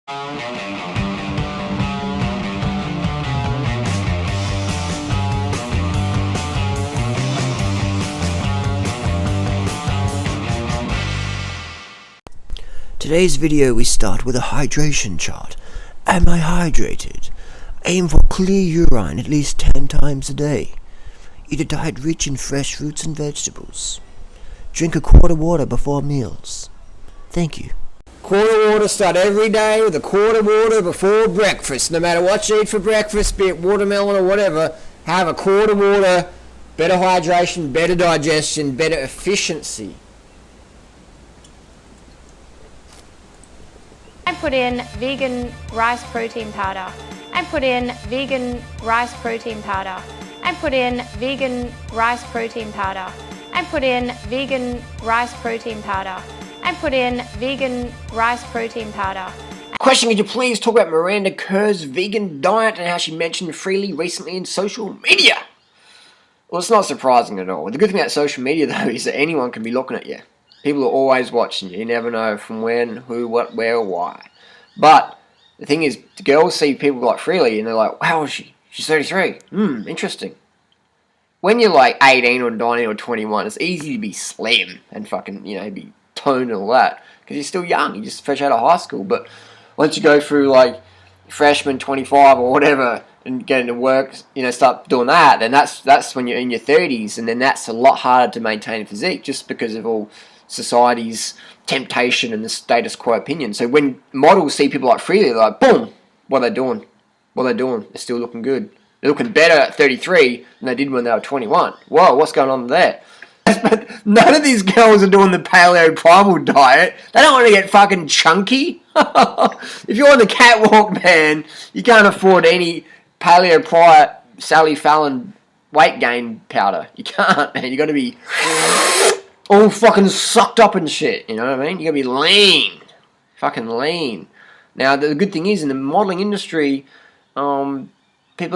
Today's video we start with a hydration chart. Am I hydrated? Aim for clear urine at least 10 times a day. Eat a diet rich in fresh fruits and vegetables. Drink a quart of water before meals. Thank you. Quart of water, start every day with a quart of water before breakfast. No matter what you eat for breakfast, be it watermelon or whatever, have a quart of water. Better hydration, better digestion, better efficiency. I put in vegan rice protein powder. I put in vegan rice protein powder. I put in vegan rice protein powder. I put in vegan rice protein powder. I put in vegan rice protein powder. Question, could you please talk about Miranda Kerr's vegan diet and how she mentioned Freelee recently in social media? Well, it's not surprising at all. The good thing about social media, though, is that anyone can be looking at you. People are always watching you. You never know from when, who, what, where, or why. But the thing is, the girls see people like Freelee and they're like, wow, is she? She's 33. Interesting. When you're like 18 or 19 or 21, it's easy to be slim and fucking, be toned and all that. Because you're still young. You're just fresh out of high school. But once you go through like freshman 25 or whatever and get into work, start doing that, then that's when you're in your 30s. And then that's a lot harder to maintain a physique just because of all society's temptation and the status quo opinion. So when models see people like Freelee, they're like, boom, what are they doing? What are they doing? They're still looking good. They're looking better at 33 than they did when they were 21. Whoa, what's going on there? But none of these girls are doing the paleo primal diet. They don't want to get fucking chunky. If you're on the catwalk, man, you can't afford any paleo prior Sally Fallon weight gain powder. You can't, man. You got to be all fucking sucked up and shit, you know what I mean? You gotta be lean. Fucking lean. Now, the good thing is, in the modelling industry, people are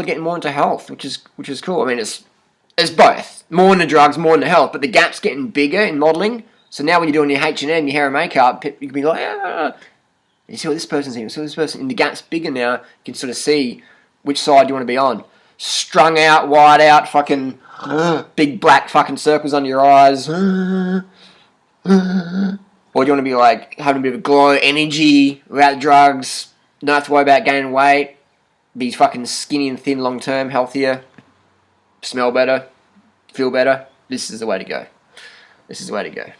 getting more into health, which is cool. I mean, it's both. More into drugs, more into health, but the gap's getting bigger in modelling. So now when you're doing your H&M, your hair and makeup, you can be like, you see what this person's doing, so this person, and the gap's bigger now, you can sort of see which side you want to be on. Strung out, wide out, fucking big black fucking circles under your eyes. Or do you want to be like having a bit of glow, energy, without drugs, don't have to worry about gaining weight, be fucking skinny and thin long term, healthier, smell better, feel better? This is the way to go. This is the way to go.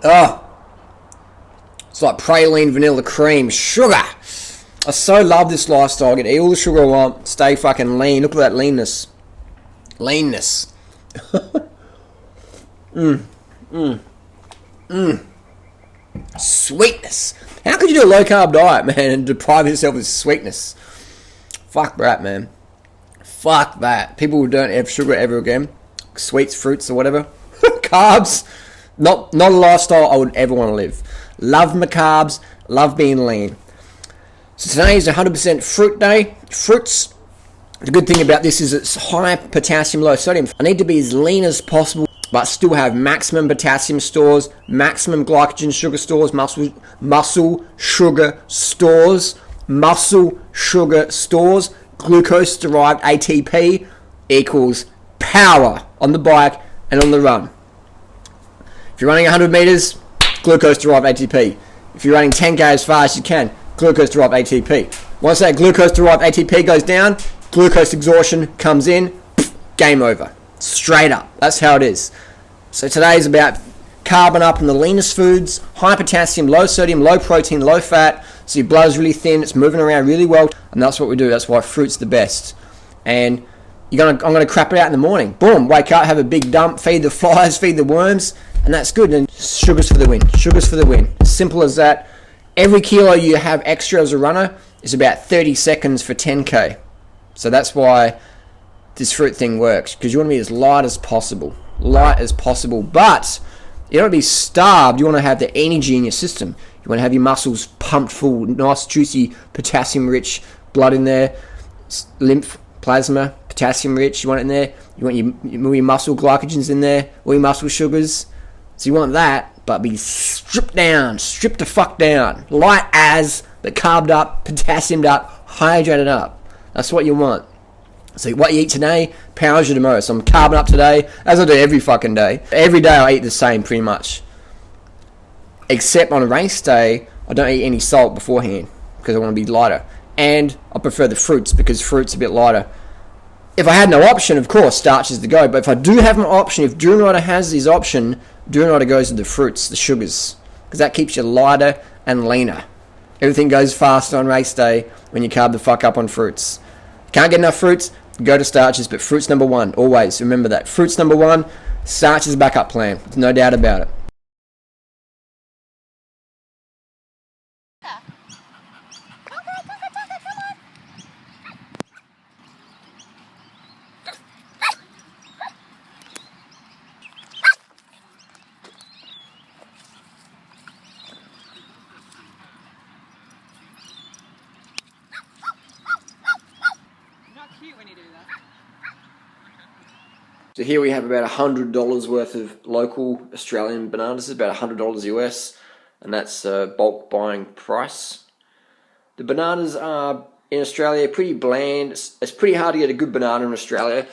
Oh, it's like praline vanilla cream, sugar. I so love this lifestyle. I can eat all the sugar I want, stay fucking lean. Look at that leanness. Leanness. Sweetness. How could you do a low carb diet, man, and deprive yourself of sweetness? Fuck that, man. Fuck that. People who don't have sugar ever again, sweets, fruits, or whatever, carbs, not a lifestyle I would ever want to live. Love my carbs, love being lean. So today is 100% fruit day. Fruits, the good thing about this is it's high potassium, low sodium. I need to be as lean as possible, but still have maximum potassium stores, maximum glycogen sugar stores, muscle sugar stores, glucose-derived ATP equals power on the bike and on the run. If you're running 100 meters, glucose-derived ATP. If you're running 10k as fast as you can, glucose-derived ATP. Once that glucose-derived ATP goes down, glucose exhaustion comes in, game over. Straight up. That's how it is. So today is about carbon up in the leanest foods, high potassium, low sodium, low protein, low fat, so your blood's really thin, it's moving around really well, and that's what we do. That's why fruit's the best. And I'm gonna crap it out in the morning. Boom, wake up, have a big dump, feed the flies, feed the worms, and that's good. And sugars for the win. Sugars for the win. Simple as that. Every kilo you have extra as a runner is about 30 seconds for 10k. So that's why this fruit thing works, because you want to be as light as possible. Light as possible. But you don't want to be starved. You want to have the energy in your system. You want to have your muscles pumped full, nice, juicy, potassium-rich blood in there, lymph, plasma, potassium-rich. You want it in there. You want your muscle glycogens in there, all your muscle sugars. So you want that, but be stripped the fuck down. Light as, but carbed up, potassiumed up, hydrated up. That's what you want. So what you eat today powers you tomorrow. So I'm carbing up today, as I do every fucking day. Every day I eat the same pretty much. Except on a race day, I don't eat any salt beforehand because I want to be lighter. And I prefer the fruits because fruit's a bit lighter. If I had no option, of course, starch is the go. But if I do have an option, if Durianrider has his option, Durianrider goes with the fruits, the sugars. Because that keeps you lighter and leaner. Everything goes faster on race day when you carb the fuck up on fruits. Can't get enough fruits, go to starches, but fruit's number one, always. Remember that. Fruit's number one, starch is a backup plan. There's no doubt about it. So here we have about $100 worth of local Australian bananas, about $100 US, and that's bulk buying price. The bananas are in Australia pretty bland. It's pretty hard to get a good banana in Australia.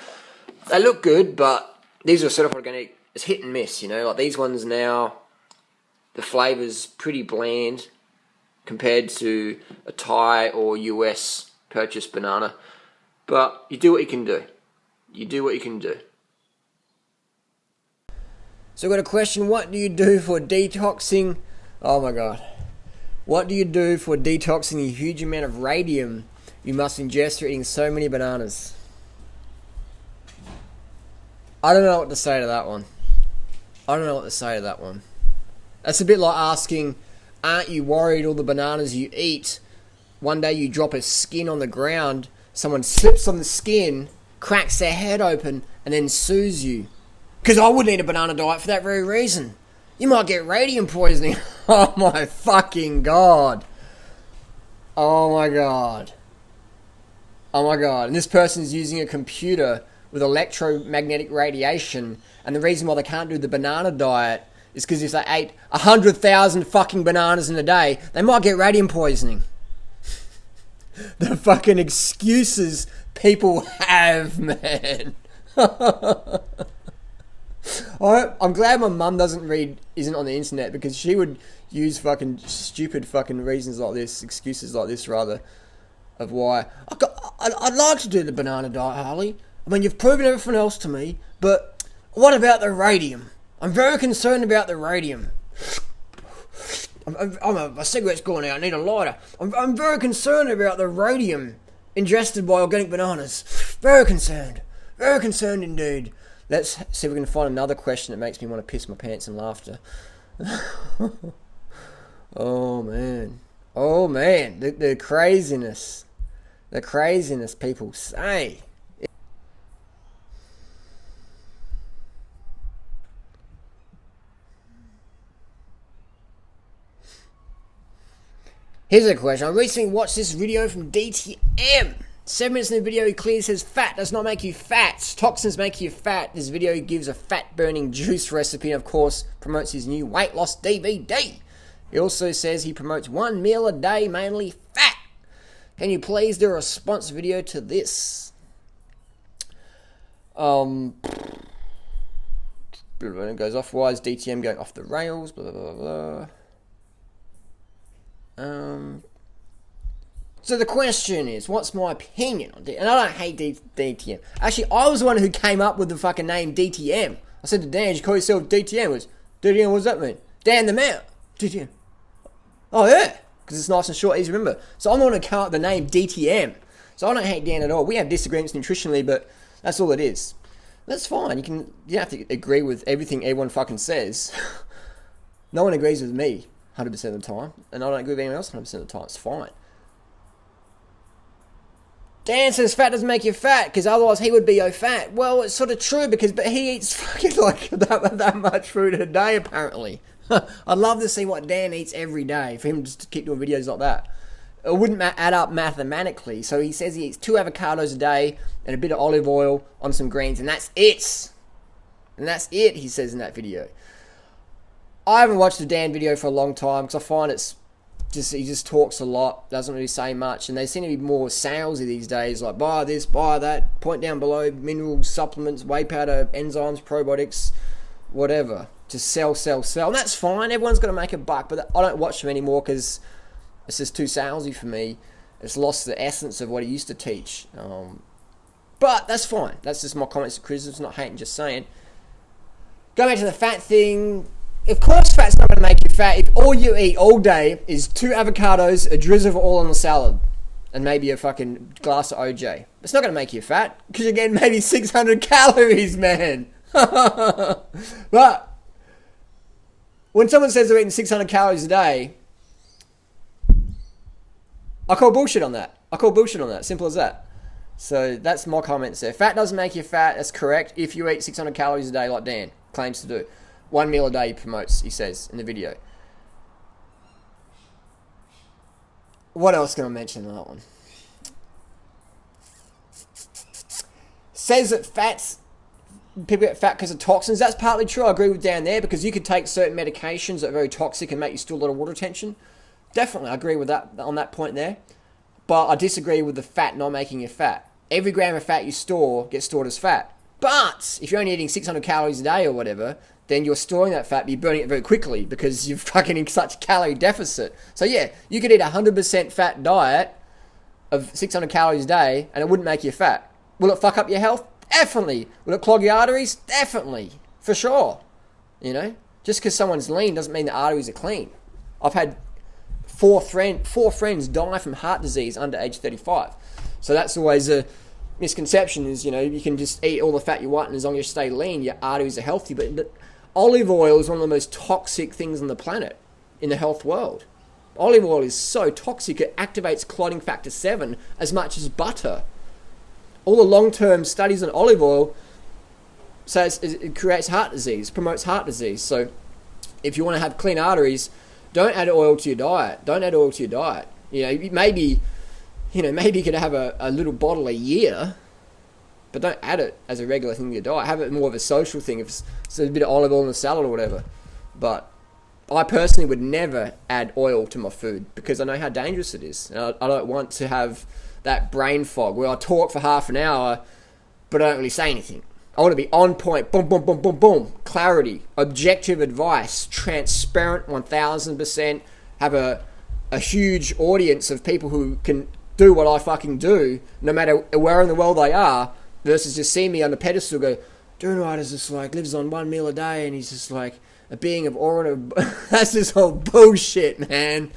They look good, but these are sort of organic. It's hit and miss, you know. Like these ones now, the flavour's pretty bland compared to a Thai or US purchased banana. But you do what you can do. You do what you can do. So I've got a question, what do you do for detoxing? Oh my god. What do you do for detoxing the huge amount of radium you must ingest through eating so many bananas? I don't know what to say to that one. That's a bit like asking, aren't you worried all the bananas you eat, one day you drop a skin on the ground, someone slips on the skin, cracks their head open, and then sues you? Because I wouldn't eat a banana diet for that very reason. You might get radium poisoning. Oh my fucking god. Oh my god. And this person's using a computer with electromagnetic radiation, and the reason why they can't do the banana diet is because if they ate 100,000 fucking bananas in a day, they might get radium poisoning. The fucking excuses people have, man. I'm glad my mum isn't on the internet, because she would use fucking stupid fucking reasons like this, excuses like this rather, of why I'd like to do the banana diet, Harley. I mean, you've proven everything else to me, but what about the radium? I'm very concerned about the radium. My cigarette's gone out, I need a lighter. I'm very concerned about the radium ingested by organic bananas. Very concerned indeed. Let's see if we can find another question that makes me want to piss my pants in laughter. Oh man. The craziness people say. Here's a question. I recently watched this video from DTM. 7 minutes in the video, he clearly says fat does not make you fat. Toxins make you fat. This video gives a fat-burning juice recipe and, of course, promotes his new weight loss DVD. He also says he promotes 1 meal a day, mainly fat. Can you please do a response video to this? It goes off. Why is DTM going off the rails? Blah, blah, blah, blah. So the question is, what's my opinion on DTM? And I don't hate DTM. Actually, I was the one who came up with the fucking name DTM. I said to Dan, did you call yourself DTM? DTM, what does that mean? Dan the man. DTM. Oh yeah, because it's nice and short, easy to remember. So I'm the one who came up with the name DTM. So I don't hate Dan at all. We have disagreements nutritionally, but that's all it is. That's fine. You don't have to agree with everything everyone fucking says. No one agrees with me 100% of the time, and I don't agree with anyone else 100% of the time. It's fine. Dan says fat doesn't make you fat, because otherwise he would be fat. Well, it's sort of true, but he eats fucking like that much food a day, apparently. I'd love to see what Dan eats every day, for him just to keep doing videos like that. It wouldn't add up mathematically. So he says he eats 2 avocados a day and a bit of olive oil on some greens, and that's it. And that's it, he says in that video. I haven't watched the Dan video for a long time because I find he just talks a lot, doesn't really say much, and they seem to be more salesy these days, like buy this, buy that, point down below, minerals, supplements, whey powder, enzymes, probiotics, whatever. Just sell. And that's fine, everyone's got to make a buck, but I don't watch them anymore because it's just too salesy for me. It's lost the essence of what he used to teach. But that's fine. That's just my comments and criticisms, not hating, just saying. Going back to the fat thing, of course fat's not going to make you fat if all you eat all day is 2 avocados, a drizzle of oil on the salad, and maybe a fucking glass of OJ. It's not going to make you fat, because you're getting maybe 600 calories, man. But when someone says they're eating 600 calories a day, I call bullshit on that. Simple as that. So that's my comments there. Fat doesn't make you fat. That's correct. If you eat 600 calories a day like Dan claims to do. 1 meal a day he promotes, he says in the video. What else can I mention on that one? Says that people get fat because of toxins. That's partly true. I agree with Dan there, because you could take certain medications that are very toxic and make you still a lot of water retention. Definitely, I agree with that on that point there. But I disagree with the fat not making you fat. Every gram of fat you store gets stored as fat. But if you're only eating 600 calories a day or whatever, then you're storing that fat, but you're burning it very quickly because you're fucking in such a calorie deficit. So yeah, you could eat a 100% fat diet of 600 calories a day and it wouldn't make you fat. Will it fuck up your health? Definitely. Will it clog your arteries? Definitely. For sure. You know? Just because someone's lean doesn't mean the arteries are clean. I've had four friends die from heart disease under age 35. So that's always a misconception, is, you know, you can just eat all the fat you want and as long as you stay lean, your arteries are healthy. But olive oil is one of the most toxic things on the planet in the health world. Olive oil is so toxic, it activates clotting factor 7 as much as butter. All the long-term studies on olive oil says it creates heart disease, promotes heart disease. So if you want to have clean arteries, don't add oil to your diet. You know, maybe you could have a little bottle a year, but don't add it as a regular thing to your diet. Have it more of a social thing. If it's a bit of olive oil in the salad or whatever. But I personally would never add oil to my food because I know how dangerous it is. And I don't want to have that brain fog where I talk for half an hour, but I don't really say anything. I want to be on point, boom, boom, boom, boom, boom, clarity, objective advice, transparent 1000%, have a huge audience of people who can do what I fucking do, no matter where in the world they are, versus just seeing me on the pedestal go, Durianrider's just like, lives on 1 meal a day, and he's just like a being of aura. That's just all bullshit, man.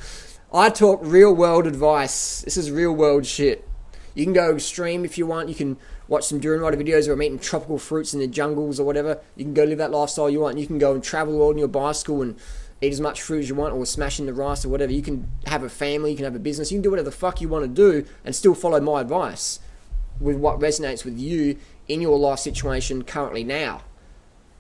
I talk real world advice. This is real world shit. You can go extreme if you want. You can watch some Durianrider videos where I'm eating tropical fruits in the jungles or whatever. You can go live that lifestyle you want. You can go and travel the world on your bicycle and eat as much fruit as you want, or smash in the rice or whatever. You can have a family, you can have a business, you can do whatever the fuck you want to do and still follow my advice with what resonates with you in your life situation currently now.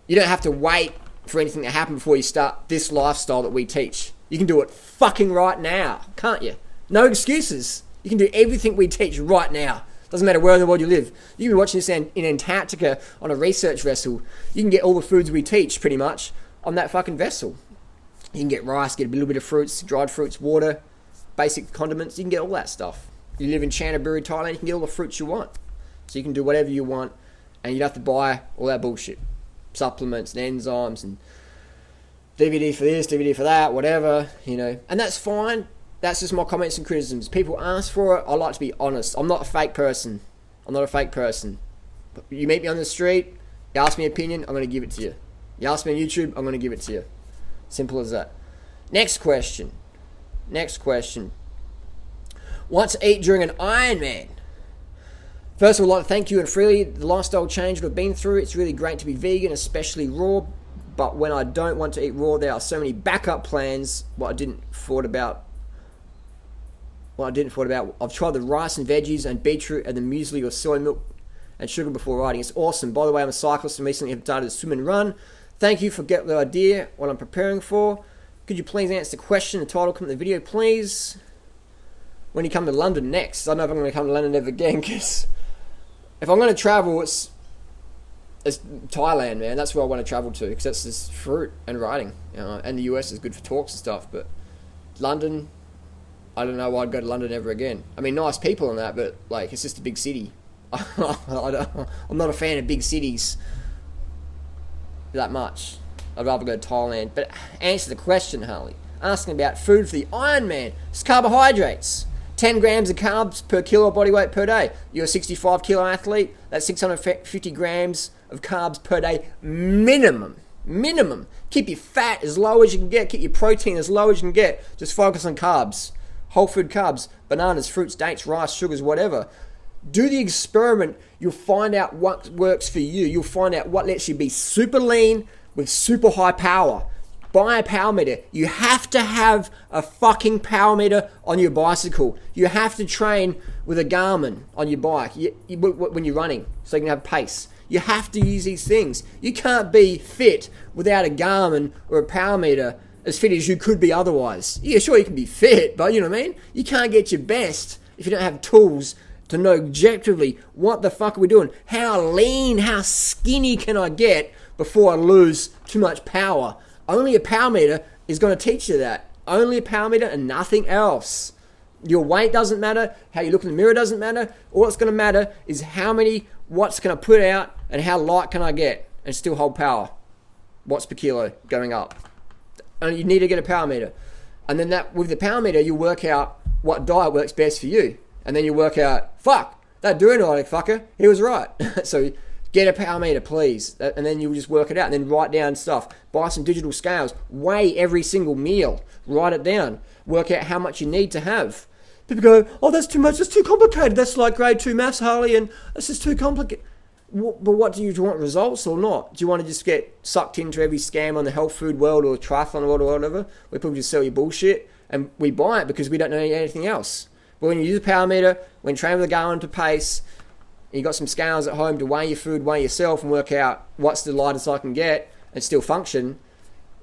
You don't have to wait for anything to happen before you start this lifestyle that we teach. You can do it fucking right now, can't you? No excuses. You can do everything we teach right now. Doesn't matter where in the world you live. You can be watching this in Antarctica on a research vessel. You can get all the foods we teach pretty much on that fucking vessel. You can get rice, get a little bit of fruits, dried fruits, water, basic condiments. You can get all that stuff. You live in Canterbury, Thailand, you can get all the fruits you want. So you can do whatever you want, and you don't have to buy all that bullshit. Supplements and enzymes and DVD for this, DVD for that, whatever, you know. And that's fine. That's just my comments and criticisms. People ask for it. I like to be honest. I'm not a fake person. You meet me on the street, you ask me an opinion, I'm going to give it to you. You ask me on YouTube, I'm going to give it to you. Simple as that. Next question. Want to eat during an Ironman? First of all, I'd like to thank you and Freelee. The lifestyle change we've been through, it's really great to be vegan, especially raw. But when I don't want to eat raw, there are so many backup plans. What I didn't thought about. I've tried the rice and veggies and beetroot and the muesli or soy milk and sugar before riding. It's awesome. By the way, I'm a cyclist and recently have started to swim and run. Thank you for getting the idea what I'm preparing for. Could you please answer the question, the title, come in the video, please? When you come to London next. I don't know if I'm going to come to London ever again, because if I'm going to travel, It's Thailand, man. That's where I want to travel to because that's just fruit and writing. And the US is good for talks and stuff. But London, I don't know why I'd go to London ever again. I mean, nice people and that, but like it's just a big city. I'm not a fan of big cities that much. I'd rather go to Thailand. But answer the question, Harley. Asking about food for the Iron Man. It's carbohydrates. 10 grams of carbs per kilo of body weight per day. You're a 65 kilo athlete. That's 650 grams of carbs per day minimum. Keep your fat as low as you can get. Keep your protein as low as you can get. Just focus on carbs. Whole food carbs. Bananas, fruits, dates, rice, sugars, whatever. Do the experiment. You'll find out what works for you. You'll find out what lets you be super lean with super high power. Buy a power meter. You have to have a fucking power meter on your bicycle. You have to train with a Garmin on your bike when you're running so you can have pace. You have to use these things. You can't be fit without a Garmin or a power meter as fit as you could be otherwise. Yeah, sure, you can be fit, but you know what I mean? You can't get your best if you don't have tools to know objectively what the fuck are we doing. How lean, how skinny can I get before I lose too much power? Only a power meter is going to teach you that. Only a power meter and nothing else. Your weight doesn't matter. How you look in the mirror doesn't matter. All that's going to matter is how many watts can I put out and how light can I get and still hold power. Watts per kilo going up. And you need to get a power meter. And then that with the power meter, you work out what diet works best for you. And then you work out, fuck, that Durianrider fucker, he was right. So get a power meter, please. And then you just work it out and then write down stuff. Buy some digital scales. Weigh every single meal. Write it down. Work out how much you need to have. People go, oh, that's too much. That's too complicated. That's like grade 2 maths, Harley, and that's just too complicated. But what do you want, results or not? Do you want to just get sucked into every scam on the health food world or triathlon world or whatever, where people just sell you bullshit and we buy it because we don't know anything else? But when you use a power meter, when you train with a Garmin to pace, and you got some scales at home to weigh your food, weigh yourself, and work out what's the lightest I can get and still function,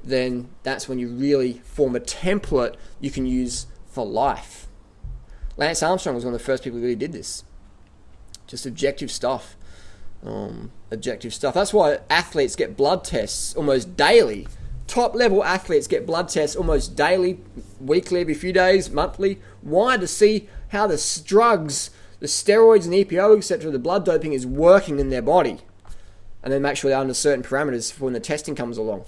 then that's when you really form a template you can use for life. Lance Armstrong was one of the first people who really did this. Just objective stuff. That's why athletes get blood tests almost daily. Top level athletes get blood tests almost daily, weekly, every few days, monthly. Why? To see how the drugs, the steroids and EPO, etc., the blood doping is working in their body. And then make sure they're under certain parameters for when the testing comes along.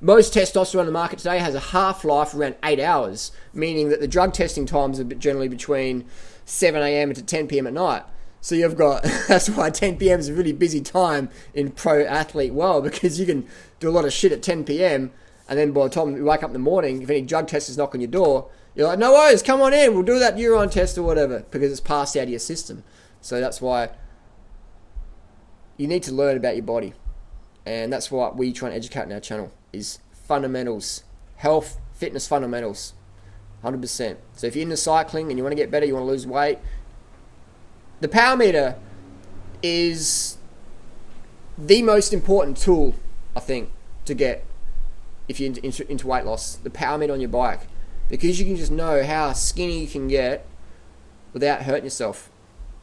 Most testosterone on the market today has a half-life around 8 hours, meaning that the drug testing times are generally between 7 a.m. to 10 p.m. at night. So you've got, that's why 10 p.m. is a really busy time in pro athlete world, because you can do a lot of shit at 10 p.m. and then by the time you wake up in the morning, if any drug testers knock on your door, you're like, no worries, come on in, we'll do that urine test or whatever, because it's passed out of your system. So that's why you need to learn about your body. And that's what we try and educate in our channel, is fundamentals, health, fitness fundamentals, 100%. So if you're into cycling and you want to get better, you want to lose weight, the power meter is the most important tool, I think, to get if you're into weight loss. The power meter on your bike. Because you can just know how skinny you can get without hurting yourself.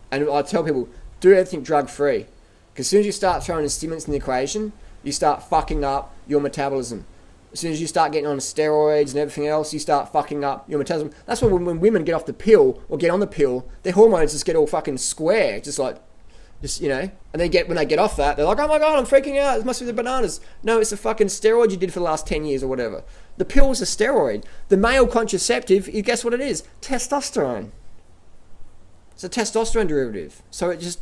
And I tell people, do everything drug-free. Because as soon as you start throwing the stimulants in the equation, you start fucking up your metabolism. As soon as you start getting on steroids and everything else, you start fucking up your metabolism. That's why when women get off the pill or get on the pill, their hormones just get all fucking square, just you know. And when they get off that, they're like, oh my god, I'm freaking out. It must be the bananas. No, it's the fucking steroid you did for the last 10 years or whatever. The pill is a steroid. The male contraceptive, you guess what it is? Testosterone. It's a testosterone derivative. So it just,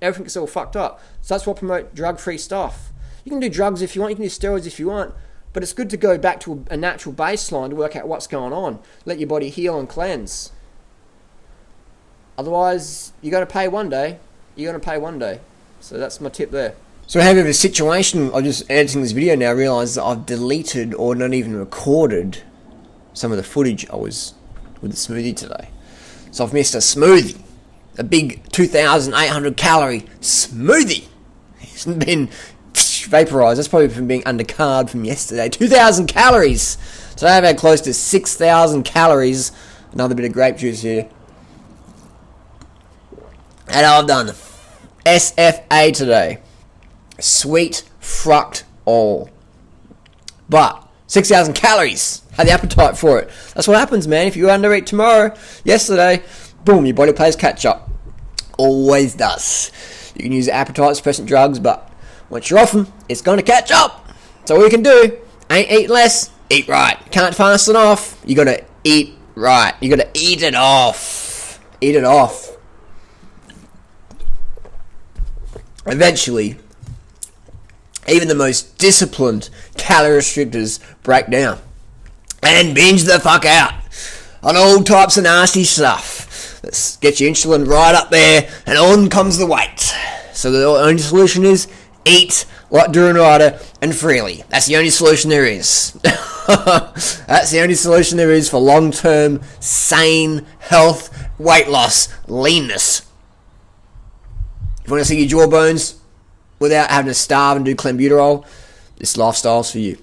everything gets all fucked up. So that's why I promote drug-free stuff. You can do drugs if you want, you can do steroids if you want, but it's good to go back to a natural baseline to work out what's going on. Let your body heal and cleanse. Otherwise, you're going to pay one day. You're going to pay one day. So that's my tip there. So I have a situation, I'm just editing this video now, I realise that I've deleted or not even recorded some of the footage I was with the smoothie today. So I've missed a smoothie. A big 2,800 calorie smoothie. It's been vaporized. That's probably from being undercarb from yesterday. 2,000 calories. So I've had close to 6,000 calories. Another bit of grape juice here. And I've done SFA today. Sweet fruct all. But 6,000 calories. Had the appetite for it. That's what happens, man. If you undereat tomorrow, yesterday, boom, your body plays catch up. Always does. You can use appetite suppressant drugs, but once you're off them, it's going to catch up. That's all you can do. Ain't eat less, eat right. Can't fast it off. You got to eat right. You got to eat it off. Eat it off. Eventually, even the most disciplined calorie restrictors break down and binge the fuck out on all types of nasty stuff. Let's get your insulin right up there, and on comes the weight. So the only solution is eat like Durianrider and Freelee. That's the only solution there is. That's the only solution there is for long-term, sane health, weight loss, leanness. If you want to see your jawbones without having to starve and do clenbuterol, this lifestyle's for you.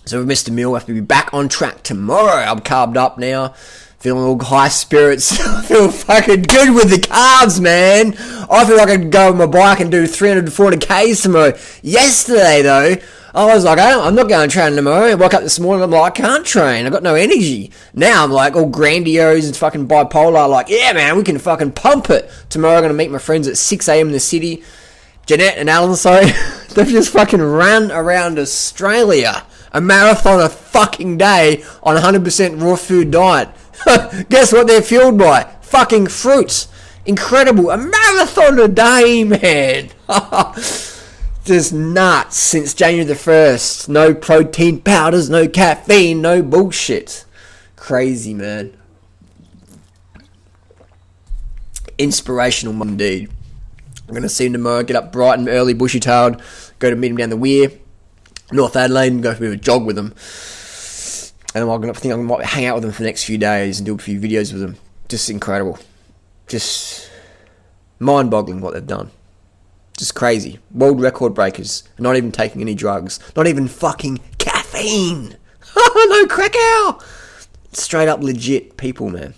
So we've missed a meal. We have to be back on track tomorrow. I'm carved up now. Feeling all high spirits. I feel fucking good with the carbs, man. I feel like I could go on my bike and do 300 to 400 Ks tomorrow. Yesterday, though, I was like, I'm not going to train tomorrow. I woke up this morning, I'm like, I can't train. I've got no energy. Now I'm like all grandiose and fucking bipolar. Like, yeah, man, we can fucking pump it. Tomorrow I'm going to meet my friends at 6 a.m. in the city. Jeanette and Alan, sorry. They've just fucking run around Australia. A marathon a fucking day on 100% raw food diet. Guess what they're fueled by? Fucking fruits. Incredible. A marathon a day, man. Just nuts since January the 1st. No protein powders, no caffeine, no bullshit. Crazy, man. Inspirational indeed. I'm going to see him tomorrow, get up bright and early, bushy-tailed, go to meet him down the weir, North Adelaide, and go for a bit of a jog with him. And I think I might hang out with him for the next few days and do a few videos with him. Just incredible. Just mind-boggling what they've done. Just crazy. World record breakers. Not even taking any drugs. Not even fucking caffeine. No crack out. Straight up legit people, man.